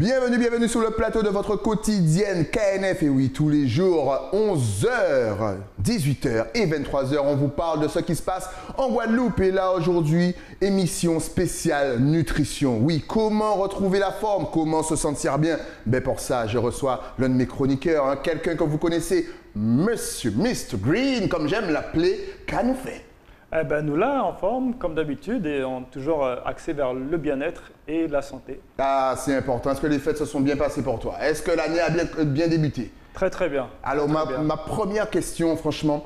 Bienvenue sur le plateau de votre quotidienne KNF. Et oui, tous les jours, 11h, 18h et 23h, on vous parle de ce qui se passe en Guadeloupe. Et là, aujourd'hui, émission spéciale nutrition. Oui, comment retrouver la forme, comment se sentir bien. Ben pour ça, je reçois l'un de mes chroniqueurs, hein, quelqu'un que vous connaissez, Monsieur Mr Green, comme j'aime l'appeler. Qu'a-nous fait? Eh ben, nous là, en forme, comme d'habitude, et on est toujours axé vers le bien-être et la santé. Ah, c'est important. Est-ce que les fêtes se sont bien passées pour toi? Est-ce que l'année a bien débuté? Très, très bien. Alors, ma première question, franchement,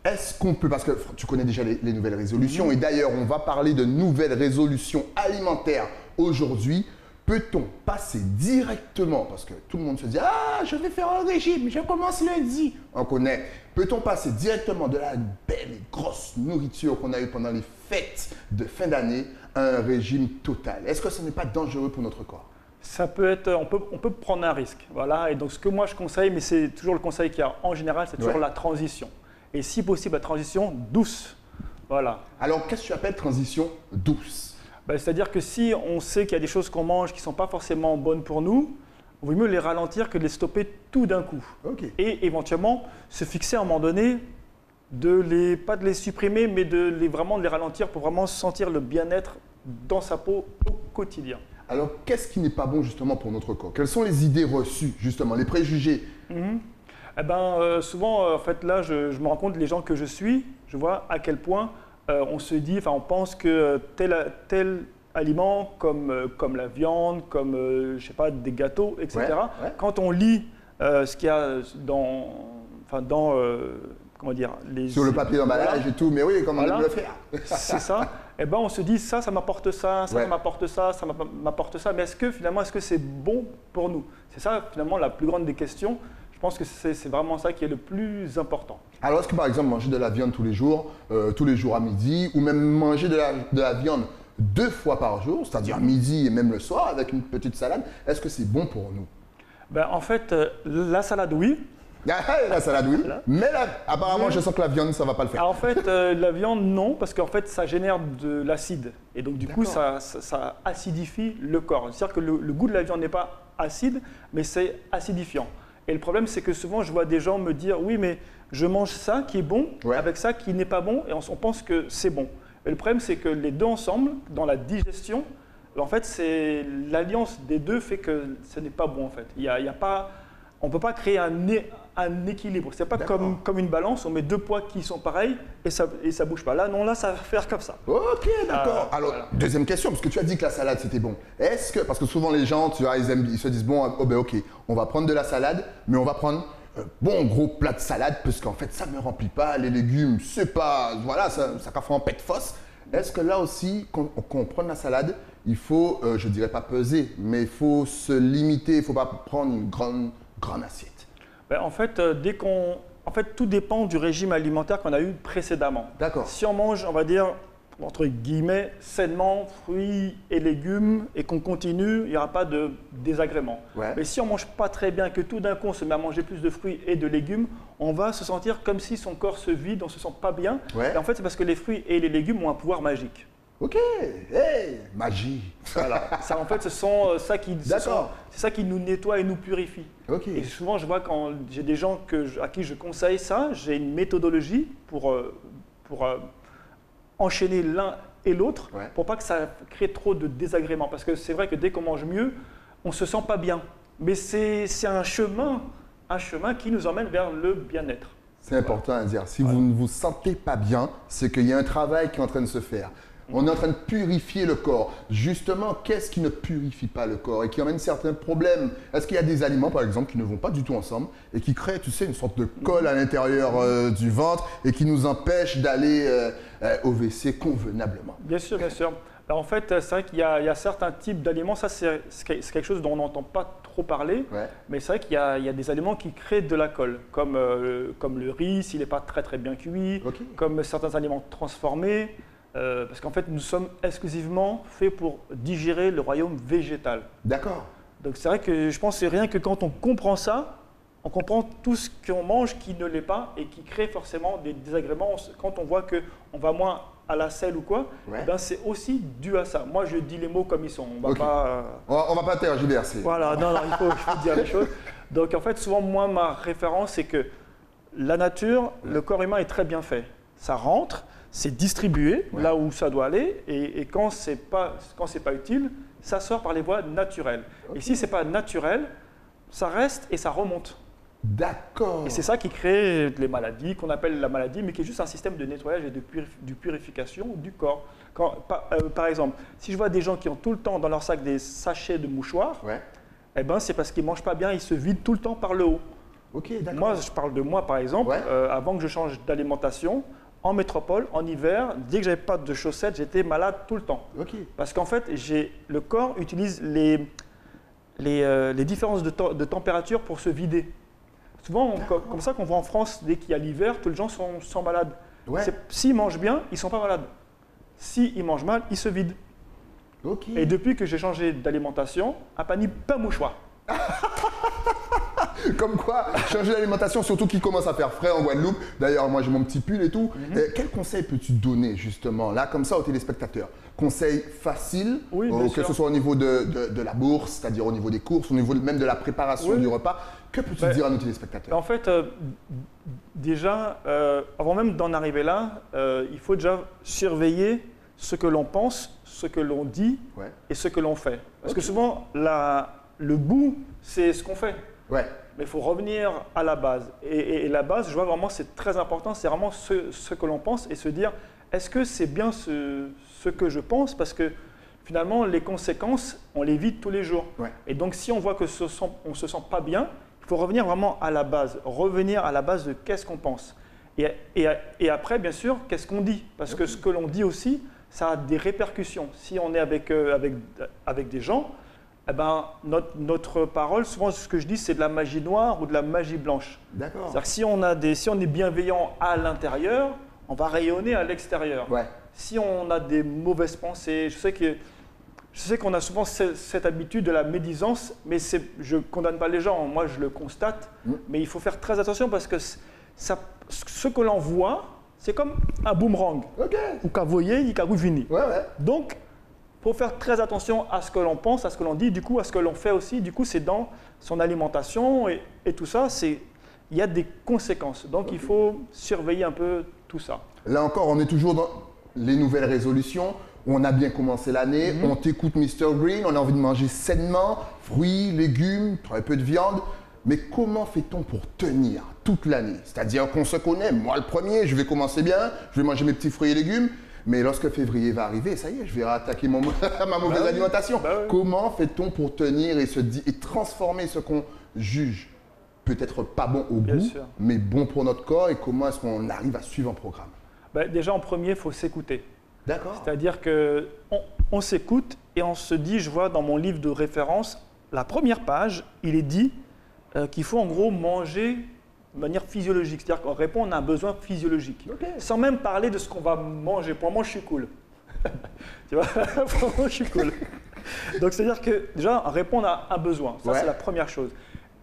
est-ce qu'on peut, parce que tu connais déjà les nouvelles résolutions, et d'ailleurs, on va parler de nouvelles résolutions alimentaires aujourd'hui. Peut-on passer directement, parce que tout le monde se dit « Ah, je vais faire un régime, je commence lundi ». On connaît. Peut-on passer directement de la belle et grosse nourriture qu'on a eue pendant les fêtes de fin d'année à un régime total? Est-ce que ce n'est pas dangereux pour notre corps? Ça peut être, on peut prendre un risque. Voilà. Et donc, ce que moi je conseille, mais c'est toujours le conseil qu'il y a en général, c'est toujours la transition. Et si possible, la transition douce. Voilà. Alors, qu'est-ce que tu appelles transition douce? Ben, c'est-à-dire que si on sait qu'il y a des choses qu'on mange qui ne sont pas forcément bonnes pour nous, il vaut mieux les ralentir que de les stopper tout d'un coup. Okay. Et éventuellement, se fixer à un moment donné, pas de les supprimer, mais vraiment de les ralentir pour vraiment sentir le bien-être dans sa peau au quotidien. Alors, qu'est-ce qui n'est pas bon justement pour notre corps? Quelles sont les idées reçues, justement, les préjugés? Eh ben, souvent, en fait, là, je me rends compte, les gens que je suis, je vois à quel point on se dit, on pense que tel aliment comme la viande, comme je sais pas, des gâteaux, etc. Ouais. Quand on lit ce qu'il y a comment dire, sur le papier d'emballage et tout, mais oui, comment on aime le faire. C'est ça. Et ben on se dit ça m'apporte ça, ça m'apporte ça, ça m'apporte ça. Mais est-ce que c'est bon pour nous? C'est ça finalement la plus grande des questions. Je pense que c'est vraiment ça qui est le plus important. Alors, est-ce que par exemple, manger de la viande tous les jours à midi, ou même manger de la viande 2 fois par jour, c'est-à-dire midi et même le soir avec une petite salade, est-ce que c'est bon pour nous? Ben, en fait, la salade, oui. La salade, oui. Voilà. Mais apparemment, je sens que la viande, ça ne va pas le faire. Alors, en fait, la viande, non, parce qu'en fait, ça génère de l'acide. Et donc, du coup, ça acidifie le corps. C'est-à-dire que le goût de la viande n'est pas acide, mais c'est acidifiant. Et le problème, c'est que souvent, je vois des gens me dire « Oui, mais je mange ça qui est bon avec ça qui n'est pas bon. » Et on pense que c'est bon. Et le problème, c'est que les deux ensemble, dans la digestion, en fait, c'est l'alliance des deux fait que ce n'est pas bon, en fait. On ne peut pas créer un équilibre. Ce n'est pas comme une balance, on met 2 poids qui sont pareils et ça ne bouge pas. Là, non, là, ça va faire comme ça. Ok, d'accord. Alors, voilà. Deuxième question, parce que tu as dit que la salade, c'était bon. Est-ce que, parce que souvent les gens, tu vois, ils se disent, bon, ok, on va prendre de la salade, mais on va prendre un bon gros plat de salade, parce qu'en fait, ça ne me remplit pas. Les légumes, c'est pas, voilà, ça fait en pète fausse. Est-ce que là aussi, quand on prend de la salade, il faut, je dirais pas peser, mais il faut se limiter, il ne faut pas prendre une grande assiette? Ben, en fait, tout dépend du régime alimentaire qu'on a eu précédemment. D'accord. Si on mange, on va dire, entre guillemets, sainement, fruits et légumes, et qu'on continue, il n'y aura pas de désagrément. Ouais. Mais si on ne mange pas très bien, que tout d'un coup on se met à manger plus de fruits et de légumes, on va se sentir comme si son corps se vide, on ne se sent pas bien. Ouais. Et en fait, c'est parce que les fruits et les légumes ont un pouvoir magique. Ok, hey, magie. Voilà. Ça, en fait, c'est ça qui nous nettoie et nous purifie. Okay. Et souvent, je vois quand j'ai des gens à qui je conseille ça, j'ai une méthodologie pour enchaîner l'un et l'autre, pour pas que ça crée trop de désagréments. Parce que c'est vrai que dès qu'on mange mieux, on ne se sent pas bien. Mais c'est un chemin qui nous emmène vers le bien-être. C'est important à dire. Si vous ne vous sentez pas bien, c'est qu'il y a un travail qui est en train de se faire. On est en train de purifier le corps. Justement, qu'est-ce qui ne purifie pas le corps et qui amène certains problèmes? Est-ce qu'il y a des aliments, par exemple, qui ne vont pas du tout ensemble et qui créent, tu sais, une sorte de colle à l'intérieur du ventre et qui nous empêchent d'aller au WC convenablement? Bien sûr, bien sûr. Alors, en fait, c'est vrai qu'il y a certains types d'aliments, ça c'est quelque chose dont on n'entend pas trop parler, mais c'est vrai qu'il y a des aliments qui créent de la colle, comme le riz, s'il n'est pas très très bien cuit, comme certains aliments transformés. Parce qu'en fait, nous sommes exclusivement faits pour digérer le royaume végétal. D'accord. Donc c'est vrai que je pense que c'est rien que quand on comprend ça, on comprend tout ce qu'on mange qui ne l'est pas et qui crée forcément des désagréments. Quand on voit qu'on va moins à la selle ou quoi, eh ben c'est aussi dû à ça. Moi, je dis les mots comme ils sont. On va pas tergiverser. Voilà, non, il faut dire les choses. Donc, en fait, souvent, moi, ma référence, c'est que la nature, le corps humain est très bien fait. Ça rentre, c'est distribué là où ça doit aller, et quand c'est pas utile, ça sort par les voies naturelles. Et si c'est pas naturel, ça reste et ça remonte. D'accord. Et c'est ça qui crée les maladies, qu'on appelle la maladie, mais qui est juste un système de nettoyage et de purification du corps. Par exemple, si je vois des gens qui ont tout le temps dans leur sac des sachets de mouchoirs, eh ben, c'est parce qu'ils ne mangent pas bien, ils se vident tout le temps par le haut. Ok, d'accord. Moi, je parle de moi par exemple, avant que je change d'alimentation, en métropole, en hiver, dès que je n'avais pas de chaussettes, j'étais malade tout le temps. Parce qu'en fait, le corps utilise les différences de température pour se vider. Souvent, comme ça qu'on voit en France, dès qu'il y a l'hiver, tous les gens sont malades. S'ils mangent bien, ils ne sont pas malades. S'ils mangent mal, ils se vident. Et depuis que j'ai changé d'alimentation, un panier, pas mouchoir. Comme quoi, changer d'alimentation, surtout qu'il commence à faire frais en Guadeloupe. D'ailleurs, moi j'ai mon petit pull et tout. Quel conseil peux-tu donner justement là, comme ça, aux téléspectateurs? Conseil facile, que ce soit au niveau de la bourse, c'est-à-dire au niveau des courses, au niveau même de la préparation du repas. Que peux-tu dire à nos téléspectateurs? En fait, déjà, avant même d'en arriver là, il faut déjà surveiller ce que l'on pense, ce que l'on dit et ce que l'on fait. Parce que souvent, le goût, c'est ce qu'on fait. Mais il faut revenir à la base. Et la base, je vois vraiment, c'est très important, c'est vraiment ce que l'on pense et se dire, est-ce que c'est bien ce que je pense? Parce que finalement, les conséquences, on les vit tous les jours. Et donc, si on voit que on ne se sent pas bien, il faut revenir vraiment à la base, revenir à la base de qu'est-ce qu'on pense. Et après, bien sûr, qu'est-ce qu'on dit? Parce que ce que l'on dit aussi, ça a des répercussions. Si on est avec des gens, eh ben, notre parole, souvent ce que je dis, c'est de la magie noire ou de la magie blanche. C'est-à-dire que si on est bienveillant à l'intérieur, on va rayonner à l'extérieur. Si on a des mauvaises pensées, je sais qu'on a souvent cette habitude de la médisance, mais je ne condamne pas les gens, moi je le constate, mais il faut faire très attention parce que ce que l'on voit, c'est comme un boomerang. Ou qu'à voyer, il qu'à vini. Donc, il faut faire très attention à ce que l'on pense, à ce que l'on dit, du coup, à ce que l'on fait aussi. Du coup, c'est dans son alimentation et tout ça, il y a des conséquences. Donc, il faut surveiller un peu tout ça. Là encore, on est toujours dans les nouvelles résolutions. On a bien commencé l'année, on t'écoute Mr Green, on a envie de manger sainement, fruits, légumes, très peu de viande. Mais comment fait-on pour tenir toute l'année? C'est-à-dire qu'on se connaît, moi le premier, je vais commencer bien, je vais manger mes petits fruits et légumes. Mais lorsque février va arriver, ça y est, je vais attaquer ma mauvaise alimentation. Comment fait-on pour tenir et transformer ce qu'on juge peut-être pas bon au goût, mais bon pour notre corps? Et comment est-ce qu'on arrive à suivre un programme? Déjà, en premier, il faut s'écouter. C'est-à-dire qu'on s'écoute et on se dit, je vois dans mon livre de référence, la première page, il est dit qu'il faut en gros manger de manière physiologique, c'est-à-dire qu'on répond à un besoin physiologique, sans même parler de ce qu'on va manger. Pour moi, je suis cool. Tu vois, pour moi, je suis cool. Donc, c'est-à-dire que déjà, répondre à un besoin, ça c'est la première chose.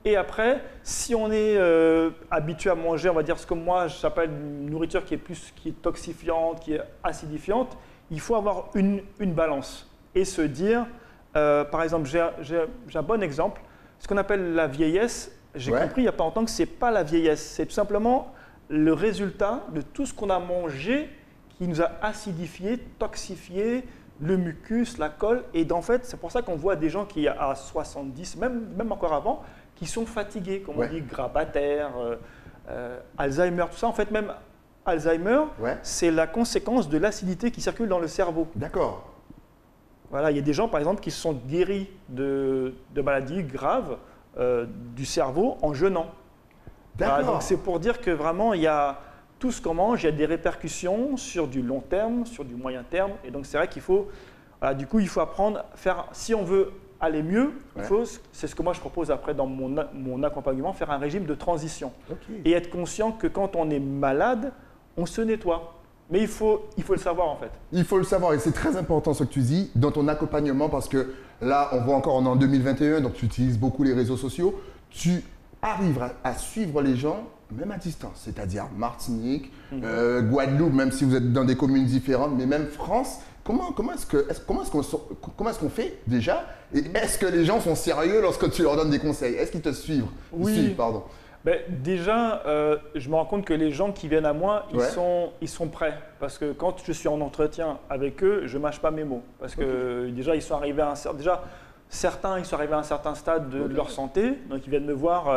Et après, si on est habitué à manger, on va dire ce que moi j'appelle une nourriture qui est toxifiante, qui est acidifiante, il faut avoir une balance et se dire, par exemple, j'ai un bon exemple, ce qu'on appelle la vieillesse. J'ai compris il n'y a pas longtemps que ce n'est pas la vieillesse, c'est tout simplement le résultat de tout ce qu'on a mangé qui nous a acidifié, toxifié, le mucus, la colle. Et en fait, c'est pour ça qu'on voit des gens qui, à 70, même encore avant, qui sont fatigués, comme on dit, grabataires, Alzheimer, tout ça. En fait, même Alzheimer, c'est la conséquence de l'acidité qui circule dans le cerveau. Voilà, il y a des gens, par exemple, qui se sont guéris de maladies graves du cerveau en jeûnant. Voilà, donc c'est pour dire que vraiment, il y a tout ce qu'on mange, il y a des répercussions sur du long terme, sur du moyen terme. Et donc c'est vrai qu'il faut, du coup, il faut apprendre à faire, si on veut aller mieux, c'est ce que moi je propose après dans mon accompagnement, faire un régime de transition. Et être conscient que quand on est malade, on se nettoie. Mais il faut le savoir en fait. Il faut le savoir et c'est très important ce que tu dis dans ton accompagnement parce que là, on voit encore, on est en 2021, donc tu utilises beaucoup les réseaux sociaux. Tu arrives à suivre les gens, même à distance, c'est-à-dire Martinique, Guadeloupe, même si vous êtes dans des communes différentes, mais même France. Comment est-ce qu'on fait déjà? Et est-ce que les gens sont sérieux lorsque tu leur donnes des conseils? Est-ce qu'ils te suivent? Oui. Suivent, pardon. Ben, déjà, je me rends compte que les gens qui viennent à moi, ils sont prêts. Parce que quand je suis en entretien avec eux, je ne mâche pas mes mots. Parce que déjà, ils sont arrivés à certains, ils sont arrivés à un certain stade de leur santé. Donc, ils viennent me voir,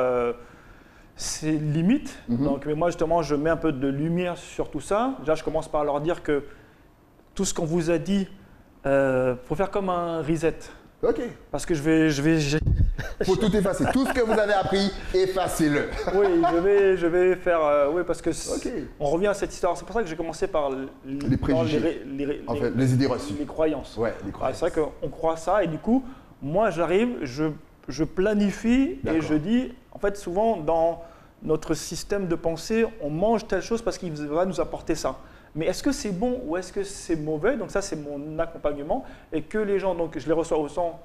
c'est limite. Donc, mais moi, justement, je mets un peu de lumière sur tout ça. Déjà, je commence par leur dire que tout ce qu'on vous a dit, faut faire comme un reset. Ok. Parce que je faut tout effacer. Tout ce que vous avez appris, effacez-le. Oui, je vais faire. Oui, parce que on revient à cette histoire. C'est pour ça que j'ai commencé par les préjugés. Les idées reçues. Les croyances. Ouais, les croyances. C'est vrai qu'on croit ça et du coup, moi, j'arrive, je planifie et je dis, en fait, souvent dans notre système de pensée, on mange telle chose parce qu'il va nous apporter ça. Mais est-ce que c'est bon ou est-ce que c'est mauvais? Donc ça, c'est mon accompagnement. Et que les gens, donc je les reçois au centre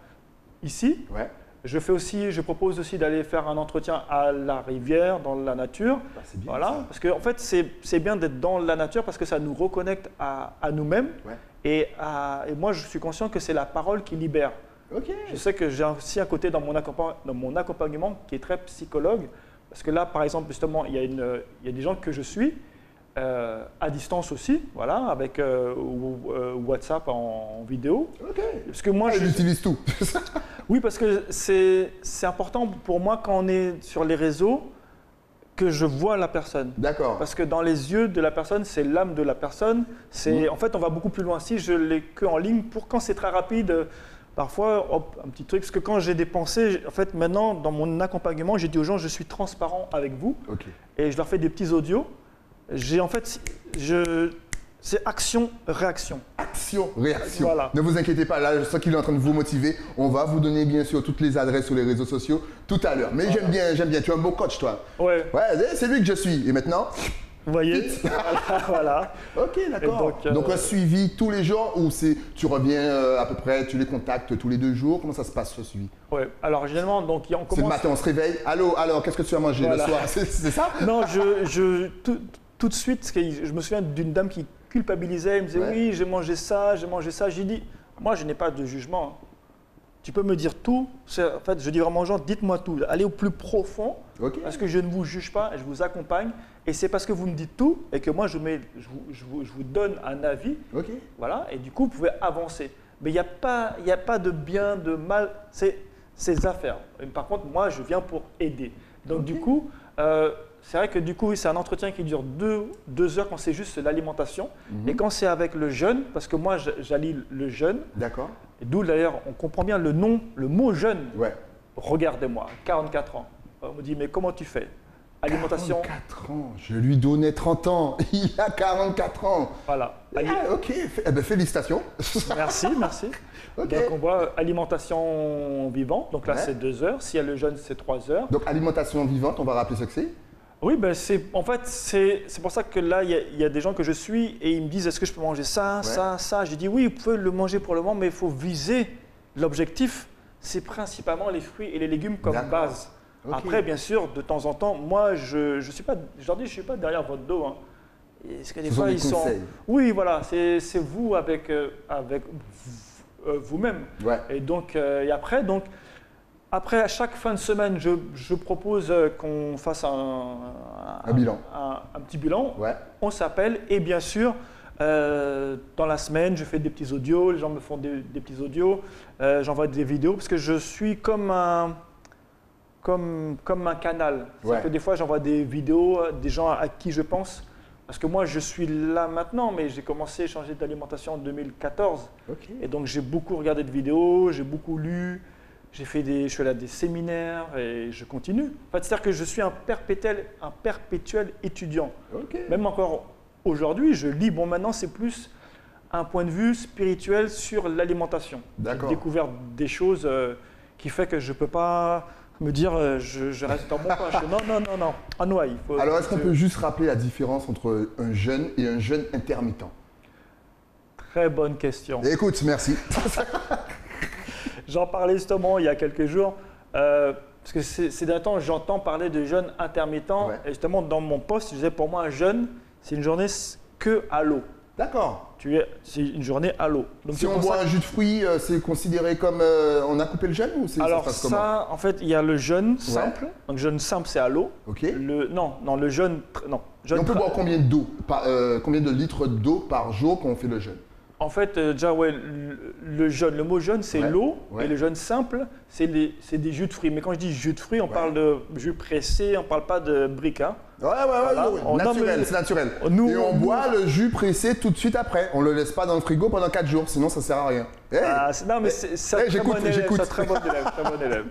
ici. Ouais. Je propose aussi d'aller faire un entretien à la rivière, dans la nature. Bah, c'est bien voilà. ça. Parce qu'en fait, c'est bien d'être dans la nature parce que ça nous reconnecte à nous-mêmes. Ouais. Et moi, je suis conscient que c'est la parole qui libère. Ok. Je sais que j'ai aussi un côté dans mon accompagnement qui est très psychologue. Parce que là, par exemple, justement, il y a des gens que je suis. À distance aussi, voilà, avec WhatsApp en vidéo. Ok. Parce que moi, j'utilise tout. Oui, parce que c'est important pour moi quand on est sur les réseaux que je vois la personne. D'accord. Parce que dans les yeux de la personne, c'est l'âme de la personne. En fait, on va beaucoup plus loin. Si je l'ai que en ligne, quand c'est très rapide. Parfois, hop, un petit truc, parce que quand j'ai des pensées, en fait, maintenant, dans mon accompagnement, j'ai dit aux gens, je suis transparent avec vous. Okay. Et je leur fais des petits audios. C'est action-réaction. Action-réaction. Voilà. Ne vous inquiétez pas, là, je sens qu'il est en train de vous motiver. On va vous donner bien sûr toutes les adresses sur les réseaux sociaux tout à l'heure. Mais voilà. J'aime bien. Tu es un beau coach, toi. Ouais. Ouais, c'est lui que je suis. Et maintenant, vous voyez. Voilà. Ok, d'accord. Donc, un suivi tous les jours ou tu reviens à peu près, tu les contactes tous les 2 jours? Comment ça se passe, ce suivi? Ouais. Alors, généralement, donc, on commence. C'est le matin, on se réveille. Allô, alors, qu'est-ce que tu as mangé le soir? C'est ça? Non, tout de suite, je me souviens d'une dame qui culpabilisait. Elle me disait oui, j'ai mangé ça. J'ai dit, moi, je n'ai pas de jugement. Tu peux me dire tout. En fait, je dis vraiment aux gens, dites-moi tout. Allez au plus profond, parce que je ne vous juge pas, je vous accompagne. Et c'est parce que vous me dites tout et que moi, je vous donne un avis. Voilà, et du coup, vous pouvez avancer. Mais il n'y a pas de bien, de mal. C'est des affaires. Par contre, moi, je viens pour aider. Donc, du coup, c'est vrai que du coup, c'est un entretien qui dure 2 heures quand c'est juste l'alimentation. Et quand c'est avec le jeûne, parce que moi, j'allie le jeûne. D'accord. D'où d'ailleurs, on comprend bien le mot jeûne. Ouais. Regardez-moi, 44 ans. On me dit, mais comment tu fais? Alimentation. 44 ans, je lui donnais 30 ans. Il a 44 ans. Voilà. Ok, félicitations. Merci. Okay. Donc on voit alimentation vivante, donc là c'est 2 heures. S'il y a le jeûne, c'est 3 heures. Donc alimentation vivante, on va rappeler ce que c'est? Oui, ben c'est pour ça que là, il y a des gens que je suis et ils me disent, est-ce que je peux manger ça, ça? J'ai dit oui, vous pouvez le manger pour le moment, mais il faut viser l'objectif. C'est principalement les fruits et les légumes comme base. Okay. Après, bien sûr, de temps en temps, moi, je suis pas, je leur dis, je suis pas derrière votre dos. Hein. Parce que des fois, ils sont. Oui, voilà, c'est vous avec vous-même. Ouais. Et donc, après, à chaque fin de semaine, je propose qu'on fasse un bilan. Un petit bilan. Ouais. On s'appelle et bien sûr, dans la semaine, je fais des petits audios, les gens me font des petits audios, j'envoie des vidéos parce que je suis comme un canal. C'est que des fois, j'envoie des vidéos des gens à qui je pense. Parce que moi, je suis là maintenant, mais j'ai commencé à changer d'alimentation en 2014. Okay. Et donc, j'ai beaucoup regardé de vidéos, j'ai beaucoup lu, je suis allé à des séminaires et je continue. En fait, c'est-à-dire que je suis un perpétuel étudiant. Okay. Même encore aujourd'hui, je lis. Bon, maintenant, c'est plus un point de vue spirituel sur l'alimentation. J'ai découvert des choses qui fait que je ne peux pas me dire je reste dans mon coin. Non. Anoï, alors, est-ce qu'on peut juste rappeler la différence entre un jeûne et un jeûne intermittent? Très bonne question. Écoute, merci. J'en parlais justement il y a quelques jours. Parce que ces derniers temps, j'entends parler de jeûne intermittent. Ouais. Et justement, dans mon post, je disais pour moi, un jeûne, c'est une journée que à l'eau. D'accord. C'est une journée à l'eau. Donc, Si on boit un jus de fruits, c'est considéré comme on a coupé le jeûne ou alors ça se passe comment? en fait, il y a le jeûne simple. Donc jeûne simple, c'est à l'eau. Ok. Le jeûne, non. Et on peut boire combien d'eau, combien de litres d'eau par jour quand on fait le jeûne? En fait, déjà, ouais, le mot jeûne, c'est Ouais, l'eau. ouais. Et le jeûne simple, c'est des jus de fruits. Mais quand je dis jus de fruits, on Ouais. parle de jus pressé, on ne parle pas de briques. Hein. Ouais, On- non, naturel, mais- c'est naturel. Nous- Et on boit le jus pressé tout de suite après. On le laisse pas dans le frigo pendant 4 jours, sinon ça sert à rien. Hey, Non, mais c'est un très j'écoute, bon élève. j'écoute. C'est un très bon élève. Très bon élève.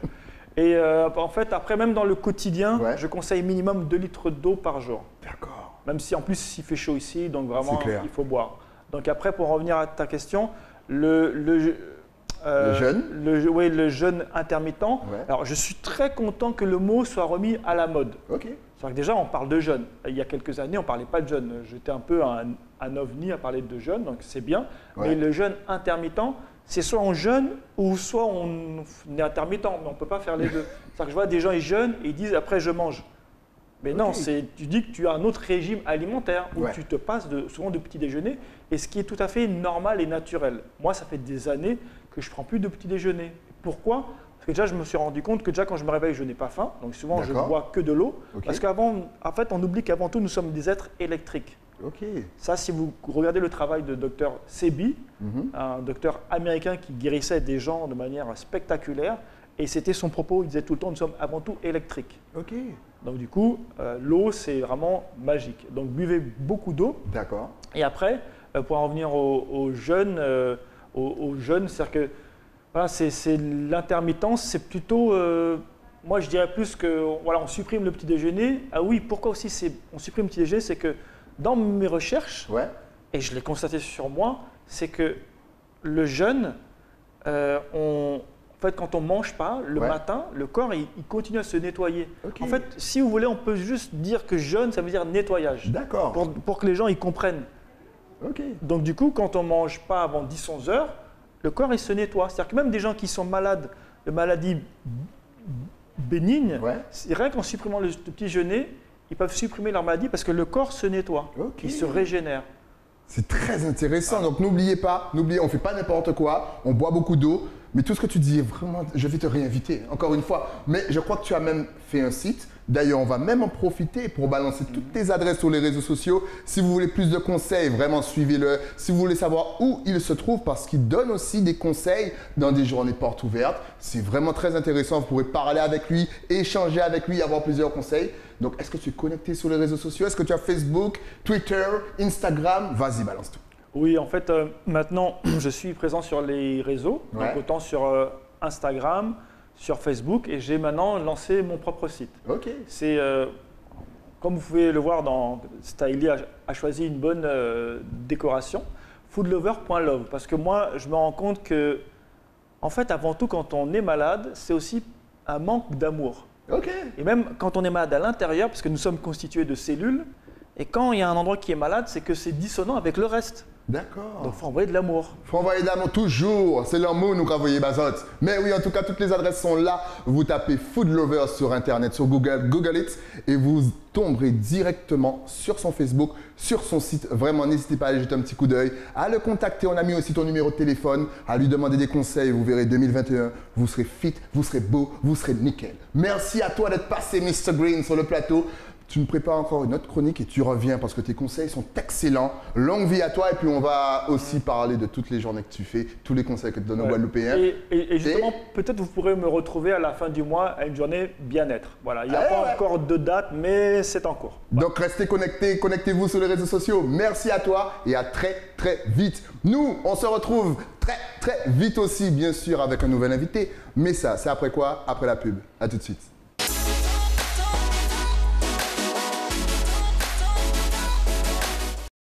Et en fait, après, même dans le quotidien, Ouais. je conseille minimum 2 litres d'eau par jour. D'accord. Même si en plus il fait chaud ici, donc vraiment C'est clair. il faut boire. Donc après, pour revenir à ta question, le jeûne le jeûne intermittent. Ouais. Alors je suis très content que le mot soit remis à la mode. Ok. C'est-à-dire que déjà on parle de jeûne. Il y a quelques années on ne parlait pas de jeûne. J'étais un peu un ovni à parler de jeûne, donc c'est bien. Ouais. Mais le jeûne intermittent, c'est soit on jeûne ou soit on est intermittent, mais on ne peut pas faire les deux. C'est-à-dire que je vois des gens ils jeûnent et ils disent après je mange. Mais non, Ok. tu dis que tu as un autre régime alimentaire où Ouais. tu te passes souvent de petit déjeuner, et ce qui est tout à fait normal et naturel. Moi, ça fait des années que je ne prends plus de petit déjeuner. Pourquoi? Parce que déjà, je me suis rendu compte que déjà quand je me réveille, je n'ai pas faim, donc souvent je ne D'accord. bois que de l'eau. Ok. Parce qu'avant, en fait, on oublie qu'avant tout, nous sommes des êtres électriques. Ok. Ça, si vous regardez le travail de Dr Sebi, Mhm. un docteur américain qui guérissait des gens de manière spectaculaire, et c'était son propos, il disait tout le temps, nous sommes avant tout électriques. Ok. Donc du coup, l'eau, c'est vraiment magique. Donc buvez beaucoup d'eau. D'accord. Et après, pour en revenir aux jeunes, c'est-à-dire que voilà, c'est l'intermittence, c'est plutôt, moi je dirais plus que voilà, on supprime le petit déjeuner. Ah oui, pourquoi aussi on supprime le petit déjeuner, c'est que dans mes recherches, Ouais. et je l'ai constaté sur moi, c'est que le jeûne, en fait, quand on ne mange pas, le Ouais. matin, le corps, il continue à se nettoyer. Ok. En fait, si vous voulez, on peut juste dire que jeûne, ça veut dire nettoyage, D'accord. pour que les gens y comprennent. Ok. Donc du coup, quand on ne mange pas avant 10-11 heures, le corps, il se nettoie. C'est-à-dire que même des gens qui sont malades de maladies bénignes, Ouais. rien qu'en supprimant le petit déjeuner, ils peuvent supprimer leur maladie parce que le corps se nettoie, Ok. il se régénère. C'est très intéressant. Donc n'oubliez pas, on ne fait pas n'importe quoi, on boit beaucoup d'eau. Mais tout ce que tu dis, vraiment, je vais te réinviter, encore une fois. Mais je crois que tu as même fait un site. D'ailleurs, on va même en profiter pour balancer toutes tes adresses sur les réseaux sociaux. Si vous voulez plus de conseils, vraiment suivez-le. Si vous voulez savoir où il se trouve, parce qu'il donne aussi des conseils dans des journées portes ouvertes. C'est vraiment très intéressant. Vous pourrez parler avec lui, échanger avec lui, avoir plusieurs conseils. Donc, est-ce que tu es connecté sur les réseaux sociaux? Est-ce que tu as Facebook, Twitter, Instagram? Vas-y, balance tout. Oui, en fait, maintenant, je suis présent sur les réseaux, Ouais. donc autant sur Instagram, sur Facebook, et j'ai maintenant lancé mon propre site. Ok. C'est, comme vous pouvez le voir, Styly a choisi une bonne décoration, foodlover.love, parce que moi, je me rends compte que, en fait, avant tout, quand on est malade, c'est aussi un manque d'amour. Ok. Et même quand on est malade à l'intérieur, parce que nous sommes constitués de cellules, et quand il y a un endroit qui est malade, c'est que c'est dissonant avec le reste. D'accord. Donc, il faut envoyer de l'amour. Faut envoyer de l'amour toujours. C'est leur mot, nous, qu'envoyer Bazot. Mais oui, en tout cas, toutes les adresses sont là. Vous tapez Food Lover sur Internet, sur Google, Google It, et vous tomberez directement sur son Facebook, sur son site. Vraiment, n'hésitez pas à aller jeter un petit coup d'œil, à le contacter. On a mis aussi ton numéro de téléphone, à lui demander des conseils. Vous verrez 2021, vous serez fit, vous serez beau, vous serez nickel. Merci à toi d'être passé, Mr. Green, sur le plateau. Tu me prépares encore une autre chronique et tu reviens parce que tes conseils sont excellents. Longue vie à toi et puis on va aussi parler de toutes les journées que tu fais, tous les conseils que tu donnes aux Guadeloupéens. Et justement, peut-être vous pourrez me retrouver à la fin du mois à une journée bien-être. Voilà, il n'y a pas encore de date, mais c'est en cours. Voilà. Donc restez connectés, connectez-vous sur les réseaux sociaux. Merci à toi et à très très vite. Nous, on se retrouve très très vite aussi, bien sûr, avec un nouvel invité. Mais ça, c'est après quoi? Après la pub. À tout de suite.